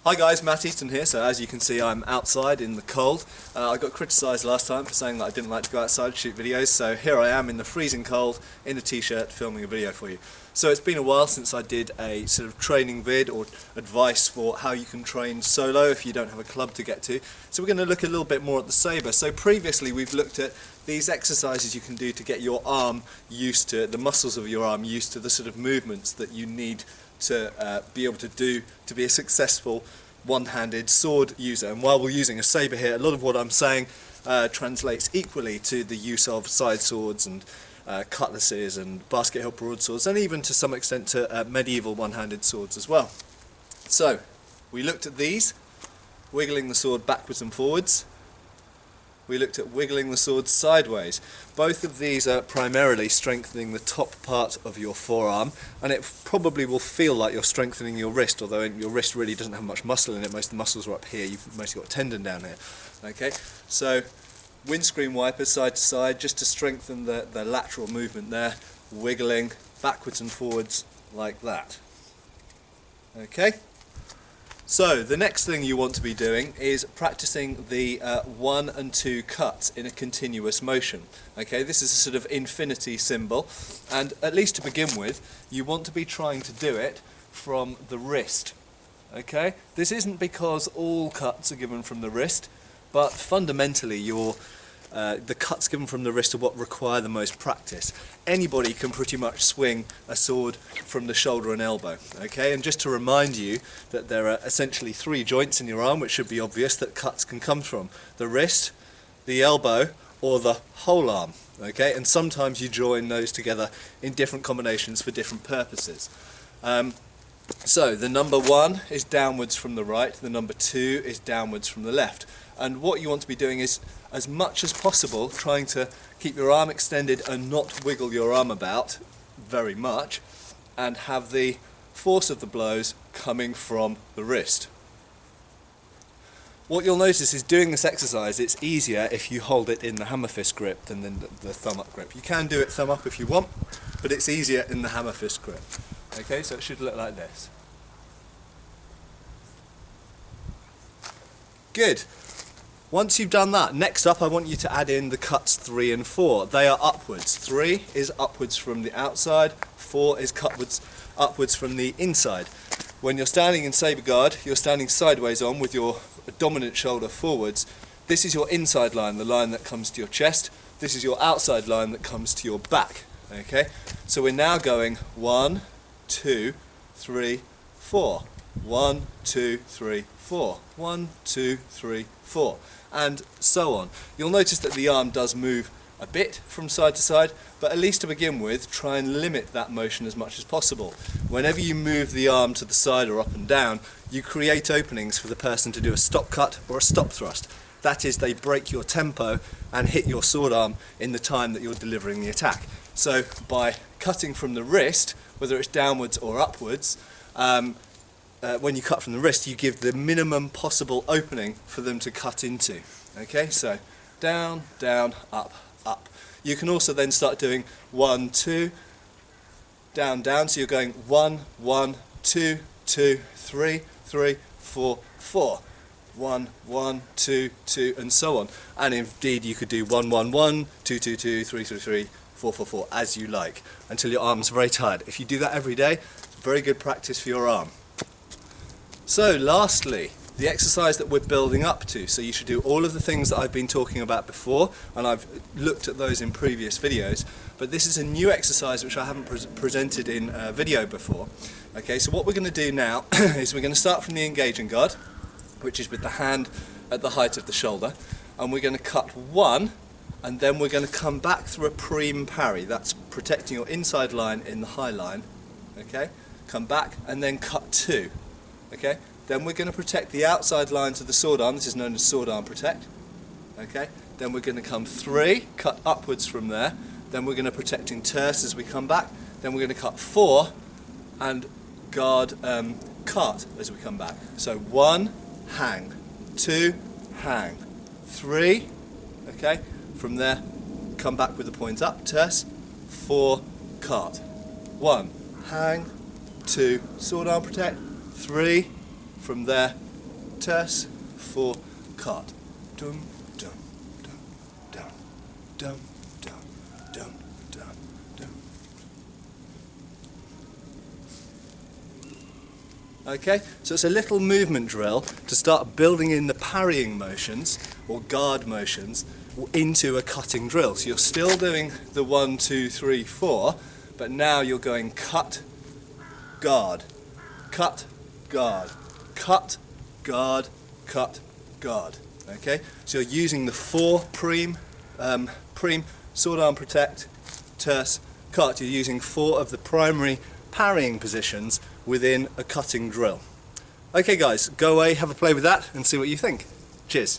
Hi guys, Matt Easton here. So as you can see, I'm outside in the cold. I got criticised last time for saying that I didn't like to go outside to shoot videos, so here I am in the freezing cold in a t-shirt filming a video for you. So it's been a while since I did a sort of training vid or advice for how you can train solo if you don't have a club to get to. So we're going to look a little bit more at the Sabre. So previously we've looked at these exercises you can do to get your arm used to, the muscles of your arm used to the sort of movements that you need to be able to do to be a successful one-handed sword user. And while we're using a sabre here, a lot of what I'm saying translates equally to the use of side swords and cutlasses and basket hilt broadswords, and even to some extent to medieval one-handed swords as well. So we looked at these, wiggling the sword backwards and forwards. We looked at wiggling the sword sideways. Both of these are primarily strengthening the top part of your forearm, and it probably will feel like you're strengthening your wrist, although your wrist really doesn't have much muscle in it. Most of the muscles are up here, you've mostly got a tendon down here. Okay, so windscreen wipers side to side just to strengthen the lateral movement there, wiggling backwards and forwards like that. Okay. So the next thing you want to be doing is practicing the 1 and 2 cuts in a continuous motion. Okay, this is a sort of infinity symbol, and at least to begin with you want to be trying to do it from the wrist. Okay, this isn't because all cuts are given from the wrist, but fundamentally the cuts given from the wrist are what require the most practice. Anybody can pretty much swing a sword from the shoulder and elbow. Okay, and just to remind you that there are essentially 3 joints in your arm, which should be obvious, that cuts can come from: the wrist, the elbow, or the whole arm. Okay, and sometimes you join those together in different combinations for different purposes. So the number 1 is downwards from the right, the number 2 is downwards from the left. And what you want to be doing is, as much as possible, trying to keep your arm extended and not wiggle your arm about very much, and have the force of the blows coming from the wrist. What you'll notice is doing this exercise, it's easier if you hold it in the hammer fist grip than in the thumb up grip. You can do it thumb up if you want, but it's easier in the hammer fist grip. Okay, so it should look like this. Good. Once you've done that, next up I want you to add in the cuts 3 and 4. They are upwards. 3 is upwards from the outside, 4 is upwards from the inside. When you're standing in sabre guard, you're standing sideways on with your dominant shoulder forwards. This is your inside line, the line that comes to your chest. This is your outside line that comes to your back. Okay? So we're now going 1, 2, 3, 4. 1, 2, 3, 4. 1, 2, 3, 4. And so on. You'll notice that the arm does move a bit from side to side, but at least to begin with, try and limit that motion as much as possible. Whenever you move the arm to the side or up and down, you create openings for the person to do a stop cut or a stop thrust. That is, they break your tempo and hit your sword arm in the time that you're delivering the attack. So by cutting from the wrist, whether it's downwards or upwards, when you cut from the wrist, you give the minimum possible opening for them to cut into. Okay, so down, down, up, up. You can also then start doing 1, 2, down, down. So you're going 1, 1, 2, 2, 3, 3, 4, 4. 1, 1, 2, 2, and so on. And indeed, you could do 1, 1, 1, 2, 2, 2, 3, 3, 3, 4, 4, 4, as you like, until your arm's very tired. If you do that every day, it's very good practice for your arm. So lastly, the exercise that we're building up to. So you should do all of the things that I've been talking about before, and I've looked at those in previous videos, but this is a new exercise which I haven't presented in a video before. Okay, so what we're going to do now is we're going to start from the engaging guard, which is with the hand at the height of the shoulder, and we're going to cut 1, and then we're going to come back through a prime parry. That's protecting your inside line in the high line. Okay, come back and then cut 2. Okay, then we're going to protect the outside lines of the sword arm. This is known as sword arm protect. Okay, then we're going to come 3, cut upwards from there. Then we're going to protect in terce as we come back. Then we're going to cut 4 and guard cut as we come back. So 1, hang, 2, hang, 3. Okay, from there come back with the point up, terce, 4, cut. 1, hang, 2, sword arm protect, 3, from there terse, 4, cut. Dum, dum, dum, dum, dum, dum, dum, dum, dum. Okay, so it's a little movement drill to start building in the parrying motions or guard motions into a cutting drill. So you're still doing the 1, 2, 3, 4, but now you're going cut, guard, cut, guard, cut, guard, cut, guard. Okay, so you're using the 4 prime, sword arm protect, terse, cut. You're using 4 of the primary parrying positions within a cutting drill. Okay guys, go away, have a play with that and see what you think. Cheers.